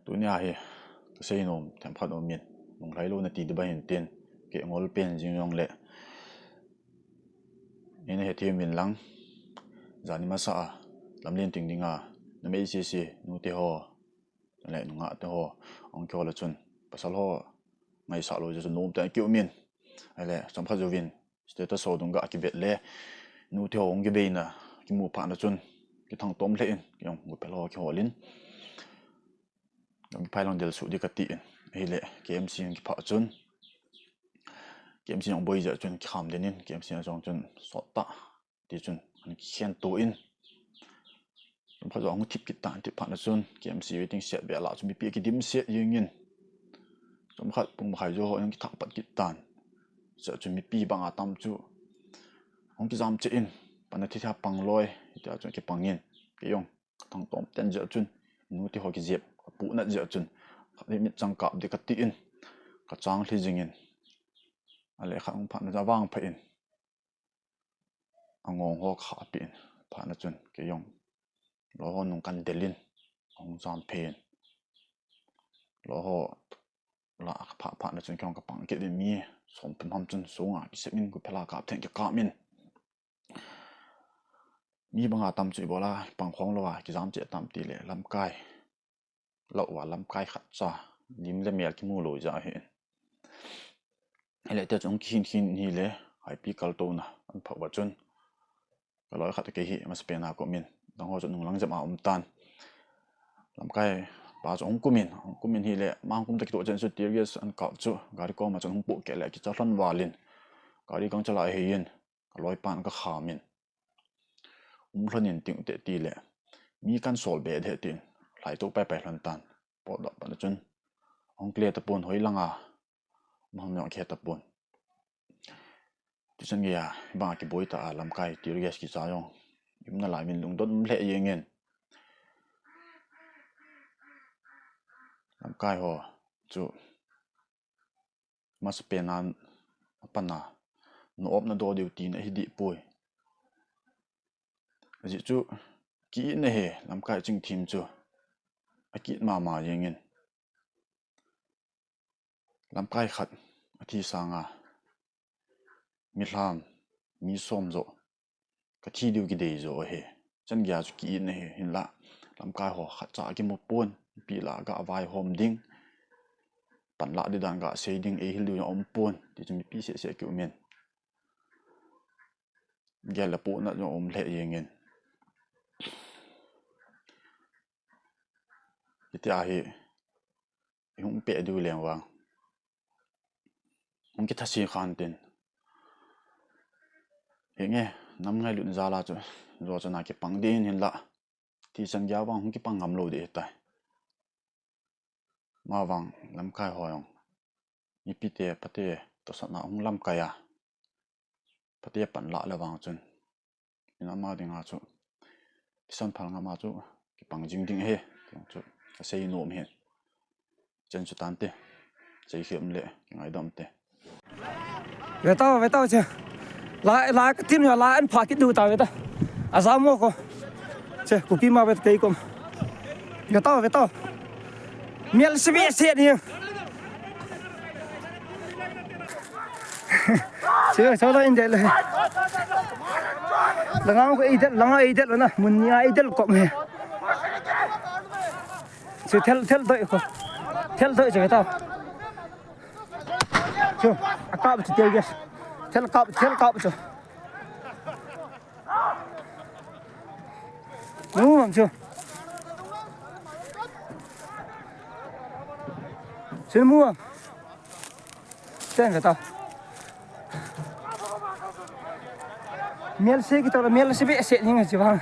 tụi nhà hi xây nôm thèm phát ôm miền nông lấy luôn là tì được bao nhiêu tiền kệ ngol pen riêng yong lệ nên hệ thêm miền lăng giá ni mà sợ làm liên tình đi ngà nó mấy xí nụ tê ho lệ nụ ngã tê ho ông kêu là chun pasal ho ngày sợ rồi cho nôm tại kiểu miền hay lệ trong phát viên status số đông gạ cái việt lệ nụ tê ho ông cái bên à cái mũ phản là chun cái thằng tôm lệ cái một cái lo cái hồ linh cái phải lòng del sụt đi cái tiền hay lệ cái MC cái phá chun cái MC ông bây giờ chun khám đến nên cái MC ông chun sọt ta thì chun anh khen tối in chúng ta dùng tiếp kịch bản tiếp phản là chun cái MC waiting set về lại chúng bị cái điểm set như nhiên chúng ta bung khai cho họ những cái thằng bắt kịch bản sợ chúng bị bằng à tam chu ông cái giam in bạn là thiết hạ bằng lôi thì chun cái bằng nhiên cái用thằng tóm tên giờ chun nụ thì họ cái dẹp phụ nợ giờ chun để miết trang cặp để cái tiền cái trang thì dừng in anh lại khang phản ra vang phải in anh ngon họ khá tiền phản là chun cái用lo họ nông can delin ông giam phèn lo họ là phản là chun cái bằng cái để mi sống bên ham chun xuống à cái sự mình của phela cặp thành cái cặp mình mi bằng à tam chữ bỏ la bằng khoang lo à cái giam chết tam tỷ lệ làm cai lậu và làm cai khát cha lim le mel ki mu lo ja he hele te chong khin hi le hai pi kal to na an phau ba chun ka loi khat ke hi ma spena ko min dang ho chon lang jama tan lam kai ba chong kumin hi le mang kum te to chen su tirges an ka chu gari ko ma chong pu ke le ki cha hlan walin gari kang chala he yin ka loi pan ka kha min hlonin ting te ti le mi kan sol be the tin lai to pe hlan tan po da pan chun ông kia tập buồn hối lăng à mà không nhận kia tập buồn tôi chân nghe ba cái bối ta làm cái tiêu gas cái sao không chúng nó lại mình lúng đốt lệ gì nghe làm cái họ chú mà spend an pan à nó ốp nó đo điều tin ấy đi bồi gì chú kỹ này làm cái chừng team chú kỹ mà gì nghe làm cái khát thì sang à mi làm mi xôm rồi cái thi điều cái đấy rồi he chân gia chú kỹ này hình lạ làm cái họ khát trả cái một buồn bị là gã vài hôm đinh bản lạ đi đàn gã xây đinh ấy lưu ông buồn thì chúng bị sẽ kiểu miền nghe là buồn là do ông lệ gì nghe thì ai không bẻ điều liền vàng ông cái thắt xì khan tiền hiện nghe năm ngày luyện ra là rồi cho này cái bằng đen hiện lạ thì chân giáo vàng không cái bằng ngầm lồi để tại mà vàng làm cái hỏi ông như pite pate to sát nào ông làm cái à pate bản lạ là vàng chân nó mà đi ngã chỗ san phẳng ngã mà chỗ cái bằng dính dính he chỗ cái xây nôm he chân chỗ tan te xây khiêm lệ cái ngày đâm te về tao chứ lại cái team nhỏ lại anh phá cái đu tao về tao à sao mua cô chứ cô kim mà về cây cô về tao miếng sẽ bị xịt đi chứ sao đây anh đây là ngang cái ít nữa nè mình nhà ít cộng này chứ theo đợi cho cái tao chưa cọp chỉ tiêu kia theo cọp chưa đúng không chưa xin mua tên cái tao miếng xe cái tao là miếng xe bị xịt như này chứ vâng